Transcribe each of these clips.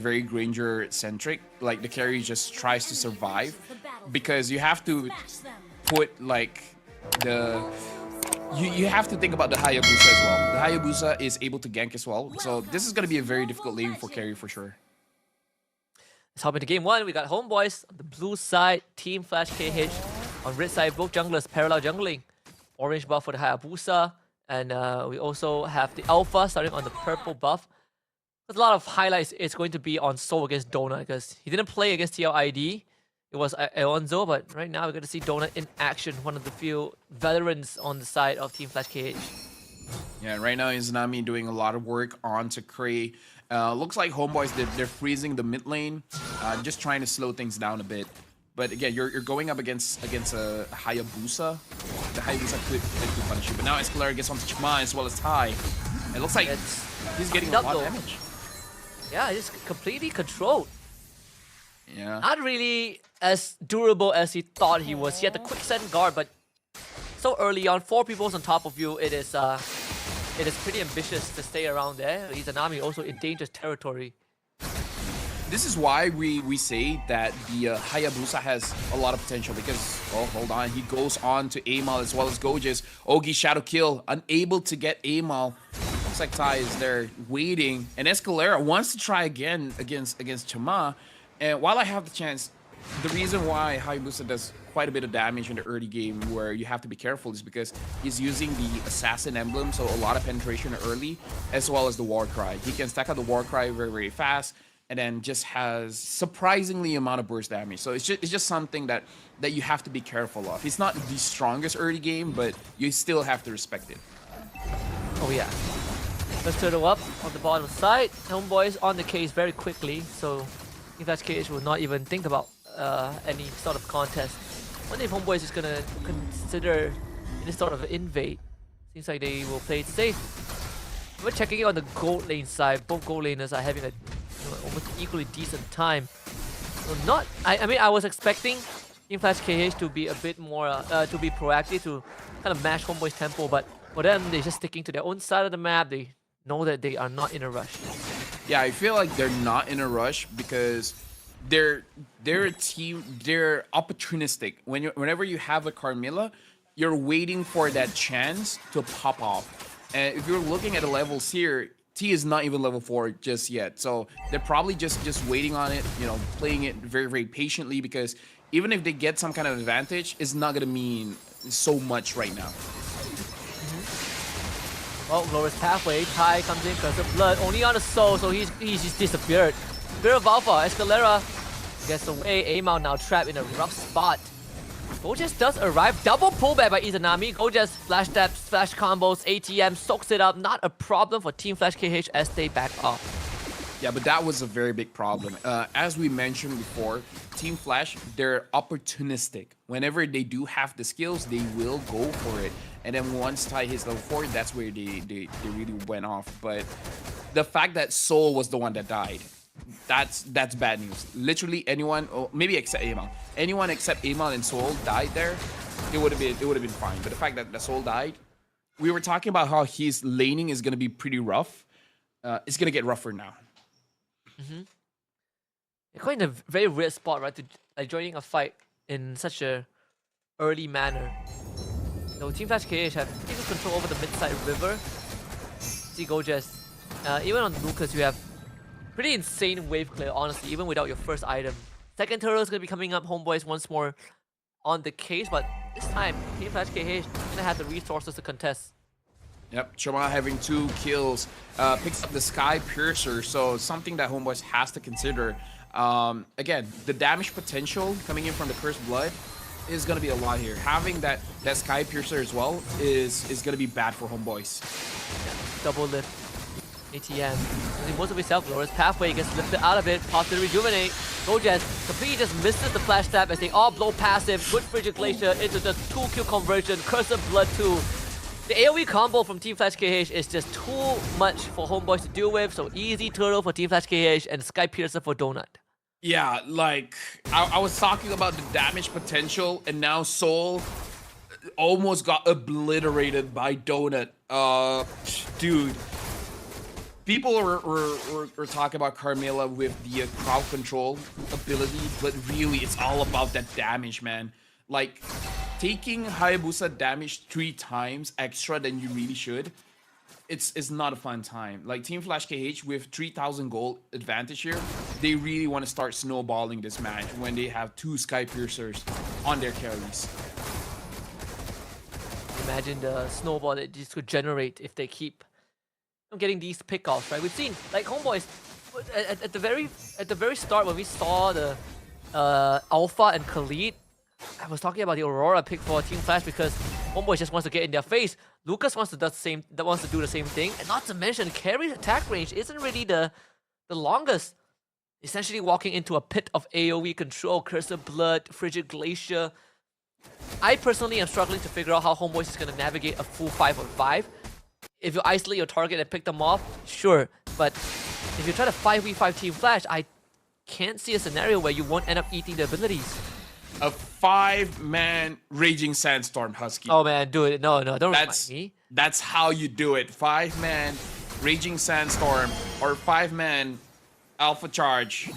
very Granger centric. Like the carry just tries to survive because you have to put like the you have to think about the Hayabusa as well. The Hayabusa is able to gank as well, so this is gonna be a very difficult lane for carry for sure. Let's hop into game one. We got Homebois on the blue side, Team Flash KH on red side, both junglers parallel jungling. Orange buff for the Hayabusa, and we also have the Alpha starting on the purple buff. There's a lot of highlights. It's going to be on Soul against Donut because he didn't play against TLID. It was Alonzo, but right now we're going to see Donut in action, one of the few veterans on the side of Team Flash KH. Yeah, right now Izanami doing a lot of work onto Cray. Looks like Homebois, they're freezing the mid lane, just trying to slow things down a bit. But again, you're going up against a Hayabusa. The Hayabusa could punish you. But now Escalera gets onto Chima as well as Tai. It looks like he's getting a lot of damage. Yeah, he's completely controlled. Yeah. Not really as durable as he thought he was. He had the quick send guard, but so early on, 4 people's on top of you, it is pretty ambitious to stay around there. Izanami also in dangerous territory. This is why we say that the Hayabusa has a lot of potential because, oh, hold on, he goes on to Amal as well as Goges. Ogi Shadow Kill, unable to get Amal. Looks like Tai is there waiting, and Escalera wants to try again against Chama. And while I have the chance, the reason why Hayabusa does quite a bit of damage in the early game where you have to be careful is because he's using the Assassin Emblem, so a lot of penetration early, as well as the War Cry. He can stack out the War Cry very, very fast, and then just has surprisingly amount of burst damage. So it's just something that you have to be careful of. It's not the strongest early game, but you still have to respect it. Oh yeah. Let's turtle up on the bottom side. Homebois on the case very quickly, so Team Flash KH will not even think about any sort of contest. Wonder if Homebois is gonna consider any sort of invade. Seems like they will play it safe. We're checking it on the gold lane side. Both gold laners are having a almost equally decent time. So not, I mean, I was expecting Team Flash KH to be a bit more, to be proactive, to kind of match Homeboy's tempo, but for them, they're just sticking to their own side of the map. They know that they are not in a rush. Yeah, I feel like they're not in a rush because they're a team, they're opportunistic. Whenever you have a Carmilla, you're waiting for that chance to pop off. And if you're looking at the levels here, T is not even level 4 just yet. So they're probably just waiting on it, you know, playing it very, very patiently because even if they get some kind of advantage, it's not going to mean so much right now. Well, Glorious Pathway, Tai comes in, Curse of Blood, only on the soul, so he's just disappeared. Spirit of Alpha, Escalera gets away, Amal now trapped in a rough spot. Gojes does arrive, double pullback by Izanami. Gojes flash taps, flash combos, ATM, soaks it up. Not a problem for Team Flash KH as they back off. Yeah, but that was a very big problem. As we mentioned before, Team Flash, they're opportunistic. Whenever they do have the skills, they will go for it. And then once Tai hits level 4, that's where they really went off. But the fact that Soul was the one that died, that's bad news. Literally anyone, or maybe except Amal, anyone except Amal and Soul died there, it would have been fine. But the fact that the Soul died, we were talking about how his laning is gonna be pretty rough. It's gonna get rougher now. They're quite in a very weird spot, right? To joining a fight in such a early manner. So Team Flash KH have pretty good control over the mid-side river. See Gojes. Even on Lucas, you have pretty insane wave clear, honestly, even without your first item. Second turtle is going to be coming up, Homebois once more on the case, but this time, Team Flash KH is going to have the resources to contest. Yep, Chama having 2 kills, picks up the Sky Piercer, so something that Homebois has to consider. Again, the damage potential coming in from the Cursed Blood is going to be a lot here. Having that Sky Piercer as well is going to be bad for Homebois. Yeah, double lift. ATM. Using most of his self, Glorious Pathway gets lifted out of it, pops to rejuvenate. Gojes completely just misses the flash tap as they all blow passive. Good Frigid Glacier into the 2-kill conversion. Curse of Blood 2. The AoE combo from Team Flash KH is just too much for Homebois to deal with, so easy turtle for Team Flash KH and Sky Piercer for Donut. Yeah, like, I was talking about the damage potential, and now Soul almost got obliterated by Donut. Dude. people were talking about Carmilla with the crowd control ability, but really it's all about that damage, man. Like, taking Hayabusa damage 3 times extra than you really should, it's not a fun time. Like, Team Flash KH with 3,000 gold advantage here, they really want to start snowballing this match when they have 2 Sky Piercers on their carries. Imagine the snowball that this could generate if they keep getting these pickoffs, right? We've seen like Homeboys at the very start when we saw the Alpha and Khalid. I was talking about the Aurora pick for Team Flash because Homeboys just wants to get in their face. Lucas wants to do the same thing, and not to mention Carry's attack range isn't really the longest. Essentially walking into a pit of AoE control, Curse of Blood, Frigid Glacier. I personally am struggling to figure out how Homeboys is going to navigate a full 5-on-5. If you isolate your target and pick them off, sure. But if you try to 5v5 Team Flash, I can't see a scenario where you won't end up eating the abilities. A 5-man Raging Sandstorm, Husky. Oh man, do it. No, don't remind me. That's how you do it. 5-man Raging Sandstorm or 5-man Alpha Charge.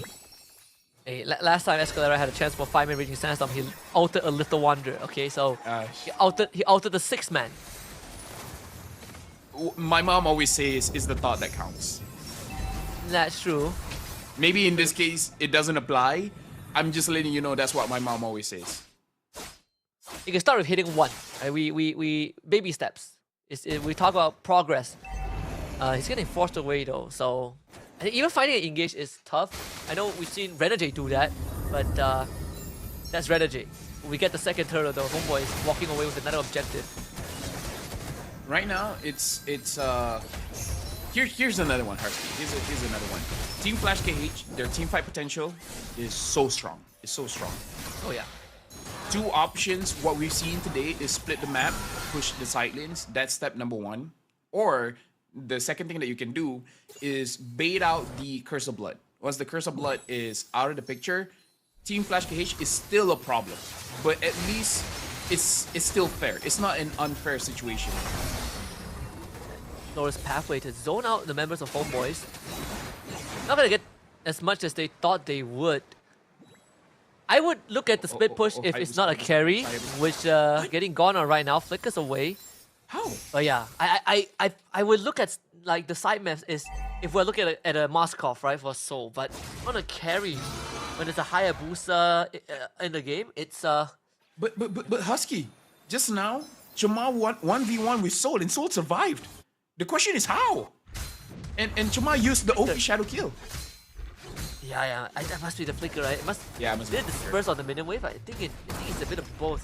Hey, last time Escalera had a chance for 5-man Raging Sandstorm, he altered a Little Wonder. Okay, so he altered the 6-man. My mom always says is the thought that counts. That's true. Maybe in this case it doesn't apply. I'm just letting you know that's what my mom always says. You can start with hitting 1. Right? We baby steps. We talk about progress. He's getting forced away though, so I think even finding an engage is tough. I know we've seen Renegade do that, but that's Renegade. We get the second turn of the Homeboys walking away with another objective. Right now, here's another one, Harsky. Here's another one. Team Flash KH, their team fight potential is so strong. It's so strong. Oh yeah. 2 options. What we've seen today is split the map, push the side lanes. That's step number 1. Or the second thing that you can do is bait out the Curse of Blood. Once the Curse of Blood is out of the picture, Team Flash KH is still a problem. But at least it's still fair. It's not an unfair situation. Nora's pathway to zone out the members of Homeboys. Not gonna get as much as they thought they would. I would look at the split push if it's not a carry, which getting gone on right now flickers away. How? But yeah, I would look at like the side maps is if we're looking at a Moskov, right, for Soul, but on a carry when there's a Hayabusa in the game, it's But Husky, just now, Jamal won 1v1 with Soul and Soul survived. The question is how? And Jamal used the OP Shadow Kill. Yeah, that must be the flicker, right? It must. Yeah, it must be be the disperse on the minion wave. I think it's a bit of both.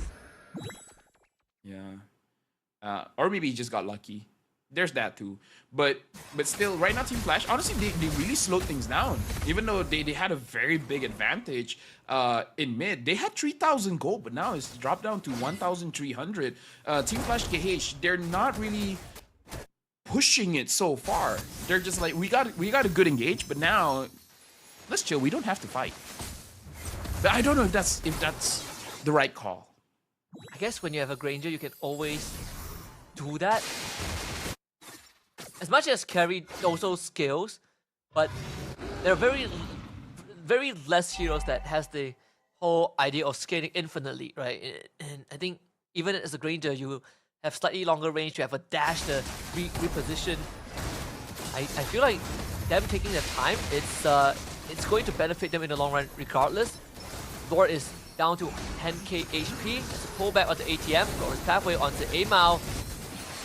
Yeah. Or maybe he just got lucky. There's that too. But still, right now, Team Flash, honestly, they really slowed things down. Even though they had a very big advantage in mid. They had 3,000 gold, but now it's dropped down to 1,300. Team Flash KH, they're not really pushing it so far. They're just like, we got a good engage, but now let's chill. We don't have to fight. But I don't know if that's the right call. I guess when you have a Granger, you can always do that. As much as carry also skills, but there are very less heroes that has the whole idea of scaling infinitely, right? And I think even as a Granger, you have slightly longer range, you have a dash to reposition. I feel like them taking their time, it's going to benefit them in the long run regardless. Lord is down to 10k HP. There's a pullback onto ATM. Lord's pathway onto Amao.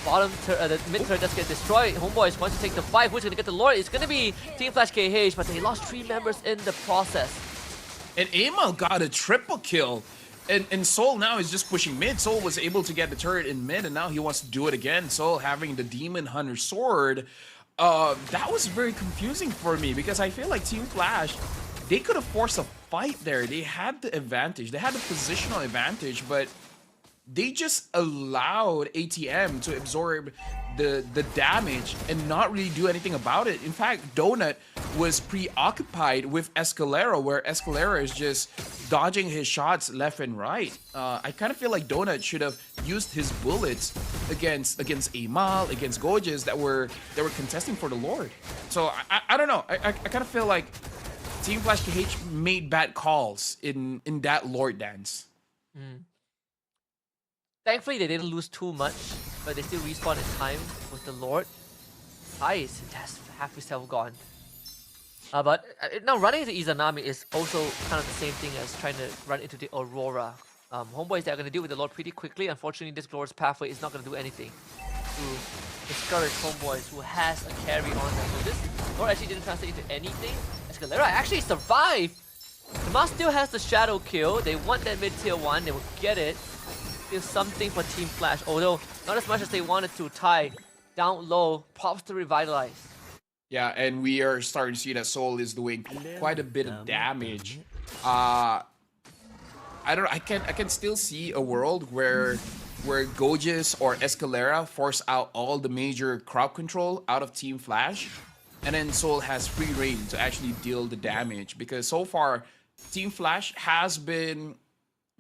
The mid turret does get destroyed. Homeboys wants to take the fight. Who's going to get the Lord? It's going to be Team Flash KH, but they lost 3 members in the process. And Amao got a triple kill. And Soul now is just pushing mid. Soul was able to get the turret in mid, and now he wants to do it again. Soul having the Demon Hunter sword. That was very confusing for me because I feel like Team Flash, they could have forced a fight there. They had the advantage. They had the positional advantage, but they just allowed ATM to absorb the damage and not really do anything about it. In fact, Donut was preoccupied with Escalera, where Escalera is just dodging his shots left and right. I kind of feel like Donut should have used his bullets against Amal, against Gorgeous that were contesting for the Lord. So I don't know. I kind of feel like Team Flash KH made bad calls in that Lord dance. Thankfully, they didn't lose too much, but they still respawn in time with the Lord. Nice, that's half his health gone. But now running into Izanami is also kind of the same thing as trying to run into the Aurora. Homeboys, they're going to deal with the Lord pretty quickly. Unfortunately, this Glorious Pathway is not going to do anything to discourage Homeboys, who has a carry on them. So this Lord actually didn't translate into anything. Escalera actually survived! The Mask still has the Shadow kill. They want that mid tier 1, they will get it. Still something for Team Flash, although not as much as they wanted to. Ty down low, props to Revitalize. Yeah, and we are starting to see that Soul is doing quite a bit of damage. I can still see a world where Gorgeous or Escalera force out all the major crowd control out of Team Flash, and then Soul has free reign to actually deal the damage, because so far Team Flash has been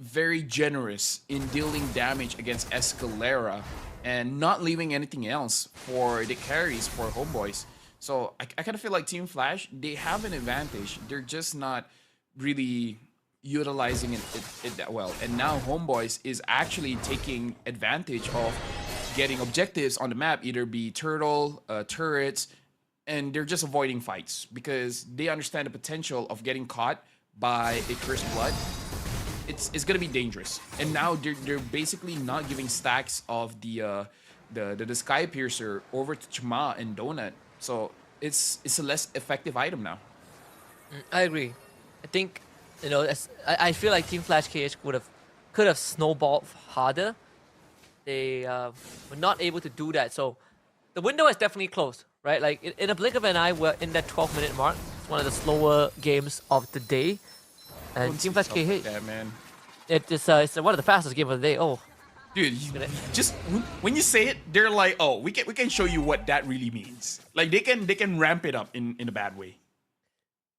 very generous in dealing damage against Escalera and not leaving anything else for the carries for Homeboys. So I kind of feel like Team Flash, they have an advantage. They're just not really utilizing it that well. And now Homeboys is actually taking advantage of getting objectives on the map, either be turtle, turrets, and they're just avoiding fights because they understand the potential of getting caught by a Cursed Blood. It's gonna be dangerous. And now they're basically not giving stacks of the Sky Piercer over to Chma and Donut. So it's a less effective item now. I agree. I think, you know, I feel like Team Flash KH could have snowballed harder. They were not able to do that. So the window is definitely closed, right? Like in a blink of an eye, we're in that 12-minute mark. It's one of the slower games of the day. And Team Flash KH, yeah, man. It's one of the fastest games of the day. Oh, dude, just when you say it, they're like, oh, we can show you what that really means. Like they can ramp it up in a bad way.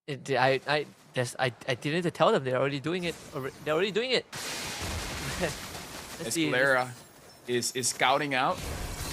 I didn't need to tell them. They're already doing it. They're already doing it. Escalera is scouting out.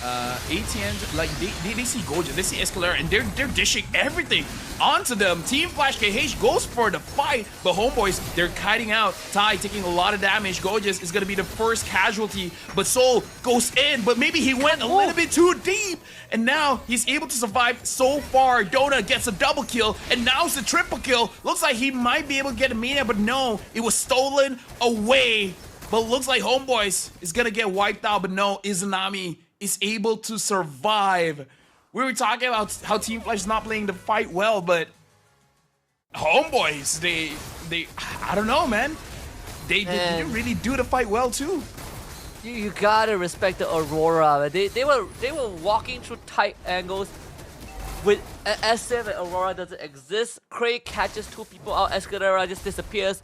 ATNs, like they see Gorgeous, they see Escalera, and they're dishing everything onto them. Team Flash KH goes for the fight, but Homeboys, they're kiting out. Ty taking a lot of damage. Gorgeous is gonna be the first casualty, but Soul goes in, but maybe he went a little bit too deep, and now he's able to survive so far. Donut gets a double kill, and now it's a triple kill. Looks like he might be able to get a Mania, but no, it was stolen away. But looks like Homeboys is gonna get wiped out, but no, Izanami is able to survive. We were talking about how Team Flash is not playing the fight well, but Homeboys, they I don't know, man. They didn't really do the fight well too. You gotta respect the Aurora. They were walking through tight angles with as if Aurora doesn't exist. Craig catches two people out. Escalera just disappears.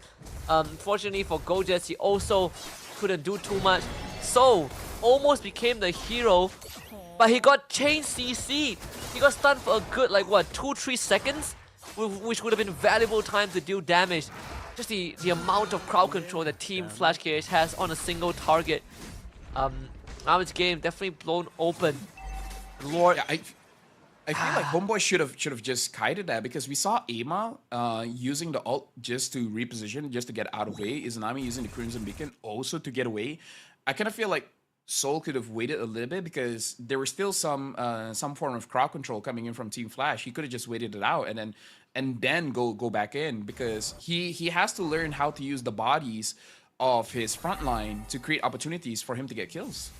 Fortunately for Gorgeous, he also couldn't do too much. So almost became the hero, but he got chain CC'd. He got stunned for a good, like what, 2-3 seconds? Which would have been valuable time to deal damage. Just the amount of crowd control that Team Flash KH has on a single target. Now it's game definitely blown open. Lord. Yeah, I feel like Homeboy should have just kited that, because we saw Amal using the ult just to reposition, just to get out of way. Izanami using the Crimson Beacon also to get away. I kind of feel like Soul could have waited a little bit, because there was still some form of crowd control coming in from Team Flash. He could have just waited it out and then go back in, because he has to learn how to use the bodies of his front line to create opportunities for him to get kills.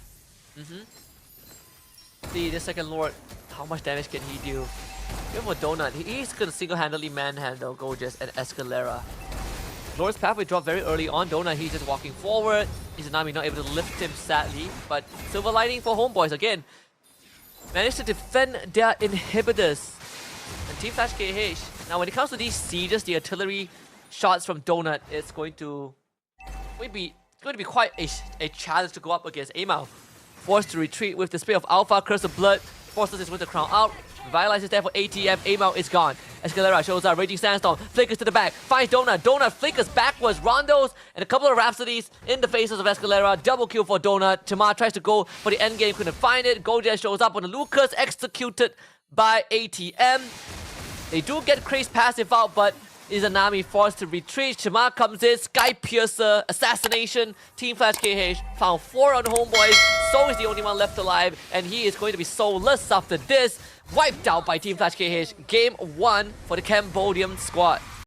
See, the second Lord, how much damage can he do? Even for Donut, he's gonna single-handedly manhandle Gorgeous and Escalera. Lord's Pathway dropped very early on. Donut, he's just walking forward. Izanami not able to lift him, sadly. But silver lining for Homeboys again. Managed to defend their inhibitors. And Team Flash KH. Now, when it comes to these sieges, the artillery shots from Donut is going to be quite a challenge to go up against Amal. forced to retreat with the Spear of Alpha, Curse of Blood, forces his Winter Crown out. Revitalizes there for ATM. Amao is gone. Escalera shows up. Raging Sandstorm flickers to the back. Finds Donut. Donut flickers backwards. Rondos and a couple of Rhapsodies in the faces of Escalera. Double kill for Donut. Tamar tries to go for the end game. Couldn't find it. Goja shows up on the Lucas. Executed by ATM. They do get Craze passive out, but Izanami forced to retreat. Tamar comes in. Sky Piercer. Assassination. Team Flash KH. Found 4 on Homeboys. So is the only one left alive. And he is going to be soulless after this. Wiped out by Team Flash KH. Game 1 for the Cambodian squad.